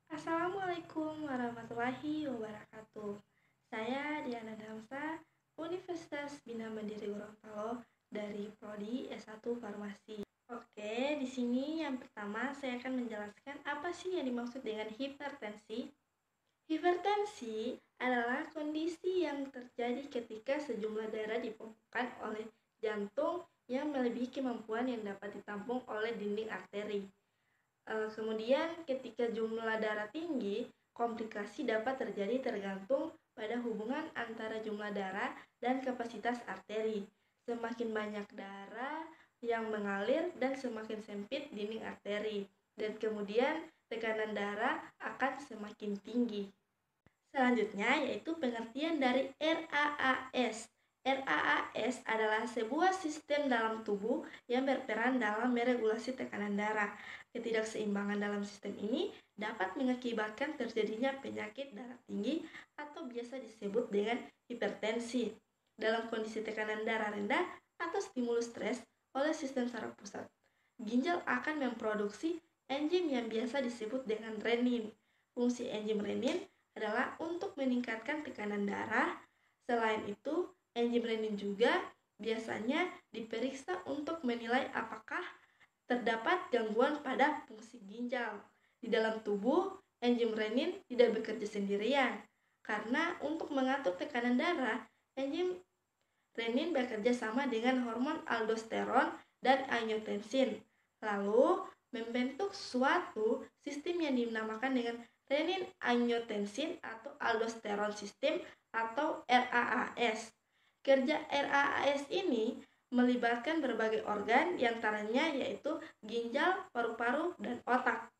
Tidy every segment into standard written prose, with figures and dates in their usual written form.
Assalamualaikum warahmatullahi wabarakatuh. Saya Diana Damsa, Universitas Bina Mandiri Gorontalo dari Prodi S1 Farmasi. Oke, di sini yang pertama saya akan menjelaskan apa sih yang dimaksud dengan hipertensi. Hipertensi adalah kondisi yang terjadi ketika sejumlah darah dipompakan oleh jantung yang melebihi kemampuan yang dapat ditampung oleh dinding arteri. Kemudian ketika jumlah darah tinggi, komplikasi dapat terjadi tergantung pada hubungan antara jumlah darah dan kapasitas arteri. Semakin banyak darah yang mengalir dan semakin sempit dinding arteri, dan kemudian tekanan darah akan semakin tinggi. Selanjutnya yaitu pengertian dari RAAS. RAAS adalah sebuah sistem dalam tubuh yang berperan dalam meregulasi tekanan darah. Ketidakseimbangan dalam sistem ini dapat mengakibatkan terjadinya penyakit darah tinggi atau biasa disebut dengan hipertensi. Dalam kondisi tekanan darah rendah atau stimulus stres oleh sistem saraf pusat, ginjal akan memproduksi enzim yang biasa disebut dengan renin. Fungsi enzim renin adalah untuk meningkatkan tekanan darah. Selain itu, enzim renin juga biasanya diperiksa untuk menilai apakah terdapat gangguan pada fungsi ginjal. Di dalam tubuh, enzim renin tidak bekerja sendirian, karena untuk mengatur tekanan darah, enzim renin bekerja sama dengan hormon aldosteron dan angiotensin, lalu membentuk suatu sistem yang dinamakan dengan renin-angiotensin atau aldosteron system atau RAAS. Kerja RAAS ini melibatkan berbagai organ, diantaranya yaitu ginjal, paru-paru, dan otak.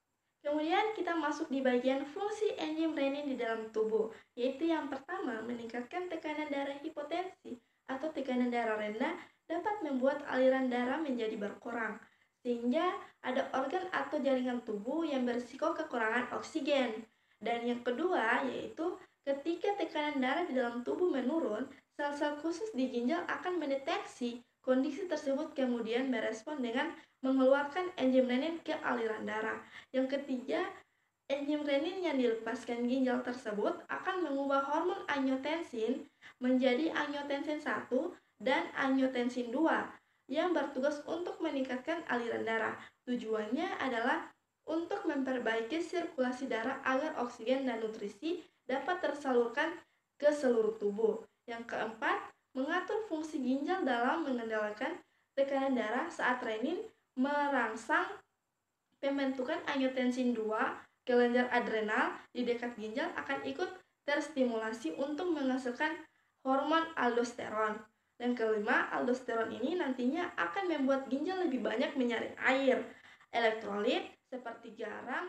Kemudian kita masuk di bagian fungsi enzim renin di dalam tubuh, yaitu yang pertama meningkatkan tekanan darah. Hipotensi atau tekanan darah rendah dapat membuat aliran darah menjadi berkurang, sehingga ada organ atau jaringan tubuh yang berisiko kekurangan oksigen. Dan yang kedua yaitu ketika tekanan darah di dalam tubuh menurun, sel-sel khusus di ginjal akan mendeteksi kondisi tersebut, kemudian merespon dengan mengeluarkan enzim renin ke aliran darah. Yang ketiga, enzim renin yang dilepaskan ginjal tersebut akan mengubah hormon angiotensin menjadi angiotensin 1 dan angiotensin 2 yang bertugas untuk meningkatkan aliran darah. Tujuannya adalah untuk memperbaiki sirkulasi darah agar oksigen dan nutrisi dapat tersalurkan ke seluruh tubuh. Yang keempat, mengatur fungsi ginjal dalam mengendalikan tekanan darah saat renin merangsang pembentukan angiotensin 2, kelenjar adrenal di dekat ginjal akan ikut terstimulasi untuk menghasilkan hormon aldosteron. Dan kelima, aldosteron ini nantinya akan membuat ginjal lebih banyak menyaring air, elektrolit seperti garam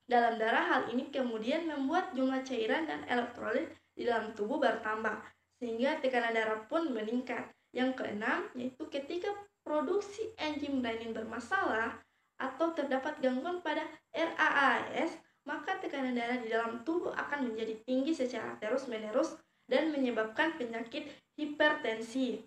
dalam darah. Hal ini kemudian membuat jumlah cairan dan elektrolit di dalam tubuh bertambah, sehingga tekanan darah pun meningkat. Yang keenam, yaitu ketika produksi enzim renin bermasalah atau terdapat gangguan pada RAAS, maka tekanan darah di dalam tubuh akan menjadi tinggi secara terus-menerus dan menyebabkan penyakit hipertensi.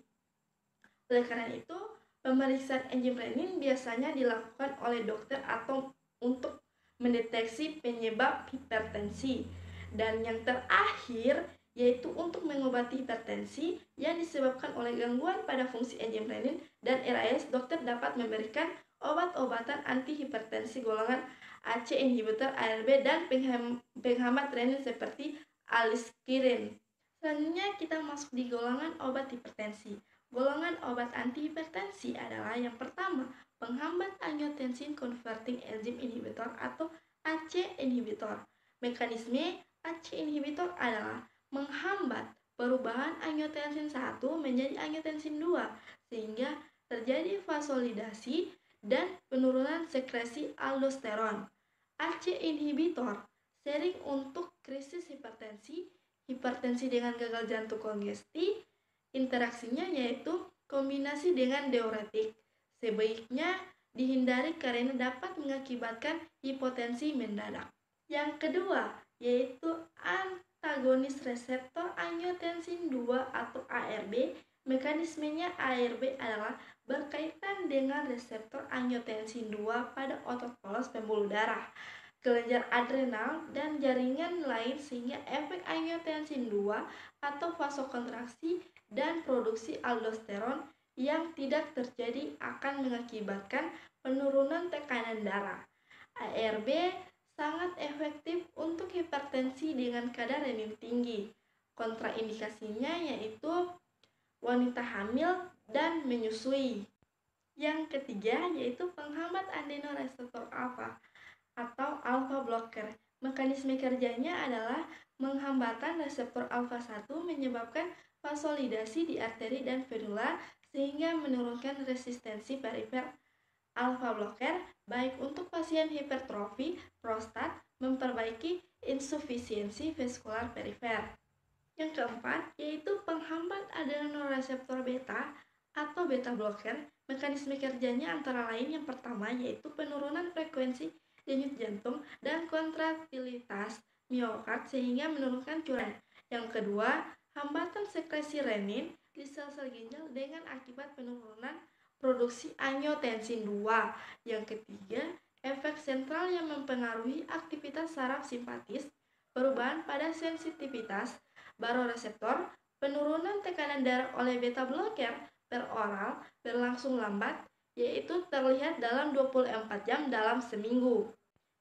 Oleh karena itu, pemeriksaan enzim renin biasanya dilakukan oleh dokter atau untuk mendeteksi penyebab hipertensi. Dan yang terakhir yaitu untuk mengobati hipertensi yang disebabkan oleh gangguan pada fungsi enzim renin dan RAS, dokter dapat memberikan obat-obatan antihipertensi golongan AC inhibitor ARB dan penghambat renin seperti aliskirin. Selanjutnya kita masuk di golongan obat hipertensi. Golongan obat antihipertensi adalah yang pertama, penghambat angiotensin converting enzyme inhibitor atau AC inhibitor. Mekanisme AC inhibitor adalah menghambat perubahan angiotensin 1 menjadi angiotensin 2 sehingga terjadi vasolidasi dan penurunan sekresi aldosteron. AC inhibitor sering untuk krisis hipertensi, hipertensi dengan gagal jantung kongesti. Interaksinya yaitu kombinasi dengan diuretik. Sebaiknya dihindari karena dapat mengakibatkan hipotensi mendadak. Yang kedua yaitu antagonis reseptor angiotensin 2 atau ARB Mekanismenya ARB adalah berkaitan dengan reseptor angiotensin 2 pada otot polos pembuluh darah, kelenjar adrenal, dan jaringan lain sehingga efek angiotensin 2 atau vasokontraksi dan produksi aldosteron yang tidak terjadi akan mengakibatkan penurunan tekanan darah. ARB sangat efektif untuk hipertensi dengan kadar renin tinggi. Kontraindikasinya yaitu wanita hamil dan menyusui. Yang ketiga yaitu penghambat adenoreseptor alfa atau alpha blocker. Mekanisme kerjanya adalah menghambatan reseptor alfa 1 menyebabkan vasolidasi di arteri dan venula sehingga menurunkan resistensi perifer. Alpha blocker baik untuk pasien hipertrofi prostat, memperbaiki insufisiensi vaskular perifer. Yang keempat yaitu penghambat adenoreseptor beta atau beta blocker. Mekanisme kerjanya antara lain yang pertama yaitu penurunan frekuensi denyut jantung dan kontraktilitas miokard sehingga menurunkan curahan. Yang kedua, hambatan sekresi renin di sel-sel ginjal dengan akibat penurunan produksi angiotensin 2. Yang ketiga, efek sentral yang mempengaruhi aktivitas saraf simpatis, perubahan pada sensitivitas baroreseptor, penurunan tekanan darah oleh beta blocker peroral berlangsung lambat, yaitu terlihat dalam 24 jam dalam seminggu.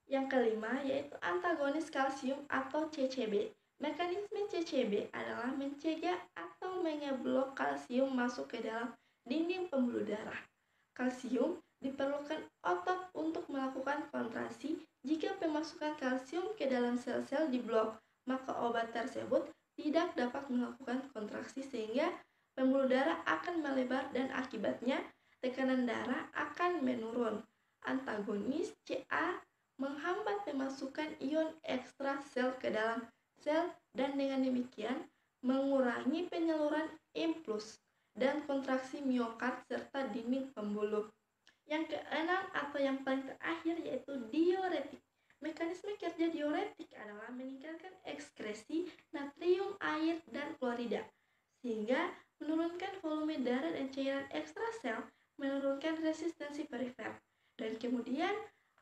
Yang kelima yaitu antagonis kalsium atau CCB. Mekanisme CCB adalah mencegah atau mengeblok kalsium masuk ke dalam dinding pembuluh darah. Kalsium diperlukan otot untuk melakukan kontraksi. Jika pemasukan kalsium ke dalam sel-sel diblok, maka obat tersebut tidak dapat melakukan kontraksi sehingga pembuluh darah akan melebar dan akibatnya tekanan darah akan menurun. Antagonis CA menghambat pemasukan ion ekstra sel ke dalam sel dan dengan demikian mengurangi penyaluran impuls dan kontraksi miokard serta dinding pembuluh. Yang keenam atau yang paling terakhir yaitu diuretik. Mekanisme kerja diuretik adalah meningkatkan ekskresi natrium, air, dan klorida sehingga menurunkan volume darah dan cairan ekstrasel, menurunkan resistensi perifer. Dan kemudian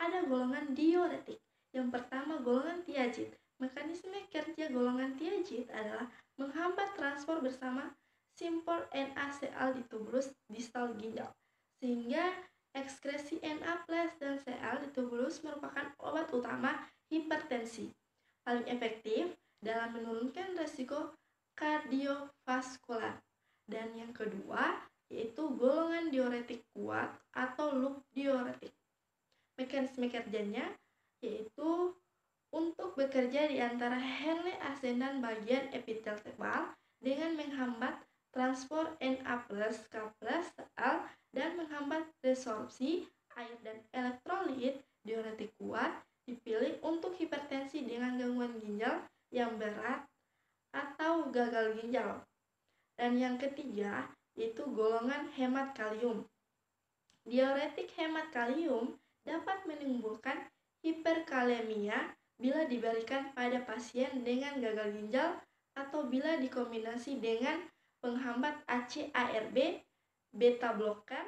ada golongan diuretik. Yang pertama golongan tiazid. Mekanisme kerja golongan tiazid adalah menghambat transport bersama simpol NaCl di tubulus distal ginjal sehingga ekskresi Na+ dan Cl di tubulus merupakan obat utama hipertensi. Paling efektif dalam menurunkan risiko kardiovaskular. Dan yang kedua yaitu golongan diuretik kuat atau loop diuretik. Mekanisme kerjanya yaitu untuk bekerja di antara Henle ascendant bagian epitel tebal dengan menghambat transport Na+, K+, Cl dan menghambat resorpsi air dan elektrolit. Diuretik kuat dipilih untuk hipertensi dengan gangguan ginjal yang berat atau gagal ginjal. Dan yang ketiga yaitu golongan hemat kalium. Diuretik hemat kalium dapat menimbulkan hiperkalemia bila diberikan pada pasien dengan gagal ginjal atau bila dikombinasi dengan penghambat ACE/ARB, beta blocker,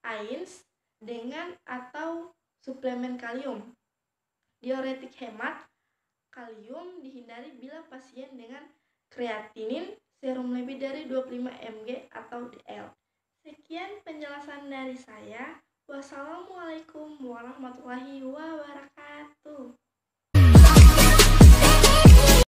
AINS dengan atau suplemen kalium. Diuretik hemat kalium dihindari bila pasien dengan kreatinin serum lebih dari 25 mg atau DL. Sekian penjelasan dari saya. Wassalamualaikum warahmatullahi wabarakatuh.